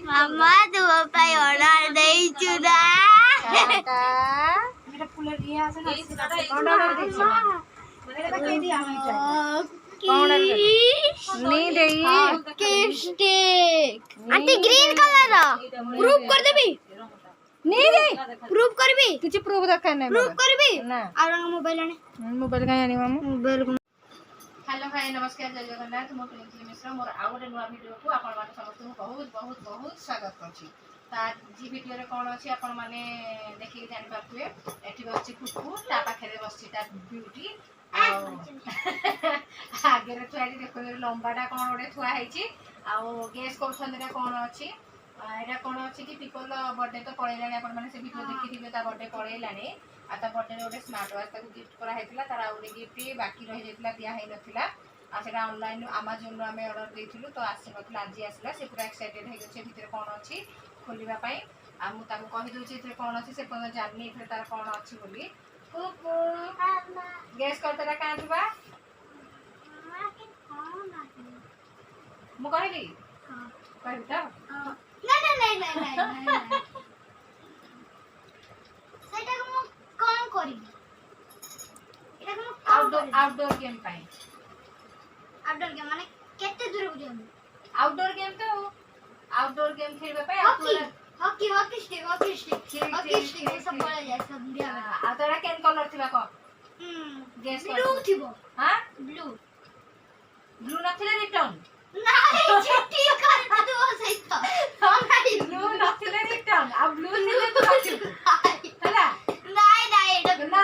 मामा तू पाई ऑर्डर देई चुदा टाटा मेरा फुल दिया আছে না কোন অর্ডার দিছো এটা কে দি আমি চাই কোন অর্ডার नी देई किस्टिक आंटी ग्रीन कलर प्रूफ कर देबी नी दे प्रूफ करबी किछि प्रूफ दरकार नै प्रूफ करबी ना और मोबाइल आने मोबाइल का आनी मामू मोबाइल हेलो भाई नमस्कार जय जगन्नाथ मो प्रिंसी मिश्र मोर आ गोटे नुआ वीडियो को आपण माने समस्त बहुत बहुत बहुत स्वागत करछि ता जी वीडियो रे कोन अछि आपण माने देखि जानि पाथुए एठी बसछि कुकु ता पाखरे बसछि ता ब्यूटी आगे रे थुआडी देखो लंबाटा कोन ओडे थुआ हैछि आ गेस करछन रे कोन अछि एटा कोन अछि कि टिपल बर्थडे तो पळेलानी आपण माने से वीडियो देखि दिबे ता बर्थडे पळेलानी आता बर्थडे रे ओडे स्मार्ट वॉच ताको गिफ्ट करा हैतिला तारा ओडे गिफ्ट बाकी रहि जेतिला दिया है नथिला आ सेटा ऑनलाइन अमेज़न रो हमें ऑर्डर देथिलु तो आसी नथिला आज आसीला से पूरा एक्साइटेड हे गछे भितर कोन अछि खोलिबा पई आ मु ताको कहि दोछि इथे कोन अछि से पन जाननी इथे तार कोन अछि बोली कुकु गैस करतरा का दिबा मु कहली हां कहू त नहीं सेटा को कौन करी एटा को आउटडोर गेम पाई आउटडोर गेम माने केते दूर बुझम आउटडोर गेम तो आउटडोर गेम खेलबा पाई हॉकी स्टिक सब पड़े जाय सब बुढ़िया आ तोरा केन कलर थिबा को गेस ब्लू थिबो हां ब्लू नथिले रिटर्न नहीं चिट्ठी कर दो सहित नहीं ब्लू नथिले रिटर्न आ ब्लू थिले तो रखिबो हला नहीं ना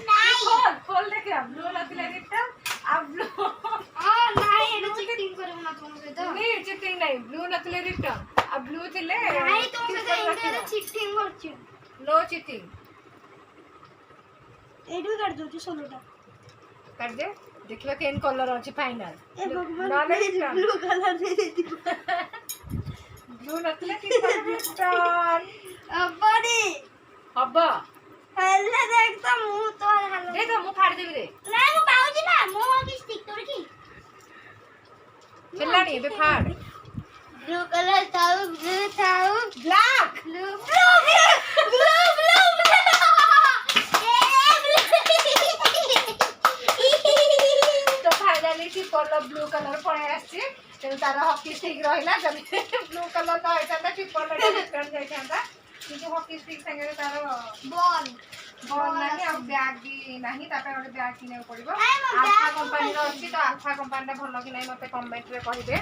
नहीं खोल देखिया ब्लू नथिले रिटर्न आ ब्लू हां नहीं एटा चिटिंग करबो ना तुम से तो नहीं चिटिंग नहीं ब्लू नथिले रिटर्न आ ब्लू थिले नहीं तुम से तो इंडिया चिटिंग करछु नो चिटिंग एडू कर दो जो सोलोटा कर दे देखिबा केन कलर अछि फाइनल ए भगवान ना ब्लू कलर दे देती ब्लू नथिले रिटर्न बड़ी हबा हेले देख तो मुंह तो हेलो दे तो मु फाड़ देबी रे नहीं मु पाउजी ना मुंह की स्टिक तोड़ की चलानी बे फाड़ ब्लू कलर थाउ ब्लैक ब्लू तो फाइनली सी कलर ब्लू कलर पळे आछि तेन तारा हॉकी स्टिक रहिला जब ब्लू कलर तो आइता कि कलर रिटर्न जाइता कि हॉकी स्टिक संगे तार बॉल नहीं अब बैग भी नहीं तापर ओटे बैग किने पड़िबो आल्फा कंपनी रो अछि तो आल्फा कंपनी ता भलो कि नहीं मते कमेंट रे कहिबे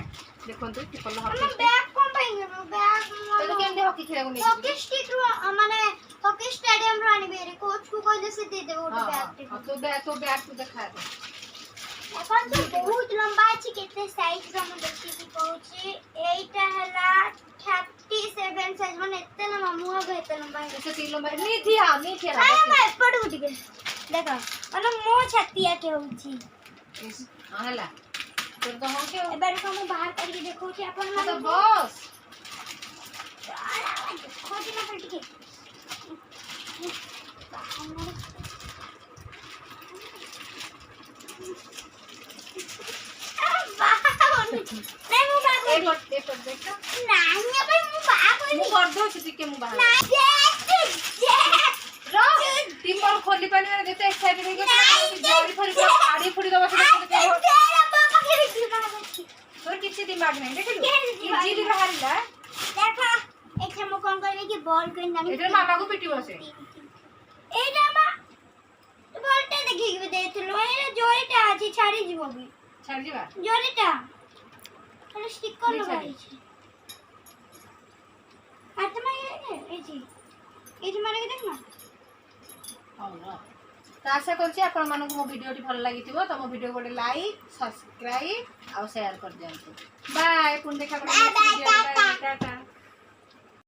देखंतु कि कलर हॉकी बैग कौन पाएंगे बैग तो केमदे हॉकी खेलागु नै हॉकी स्टिक रो माने हॉकी स्टेडियम रो आनी बेरे कोच को कहले से दे देबो बैग तो बैग तू देखा दे अपन तो बहुत लंबा अछि केते साइज रो हम देखि कि कहूची एटा हला 37 साइज माने एते ना मामू आ गए एते लंबा ऐसे 3 लंबा नहीं थी मैं पड़ उठ गए देखो माने मो छतिया के होची हला तोर तो हम के एबार को हम बाहर करके देखो कि अपन तो बस खोजी ना पलटी के नहीं मु बाग ए पर देखा नहीं अबे मु बाग मु कर दो छी के मु बाहर रो टिम्बर खोली पानी में जते एक्साइटेड हो गया जोरी फरी आड़ी फुड़ी दबा से तोर किछि दिमाग नहीं देखलु इजी दी बाहरला देखा एक हम कोन करबे कि बॉल कोइन जानी एटर मामा को पिटी बसे एटा मा बॉलटा देखि के देथलो ए जोरीटा अछि छाड़ी जीवो भी छाड़ जीवा जोरीटा अरे स्टिकर लगाई छी आत्मा ए जी माने के देखना तो आशा करछि आपण मानको मो वीडियो भल लागिथिबो तो मो वीडियो को लाइक सब्सक्राइब और शेयर कर दियंतु बाय पुन देखा टाटा।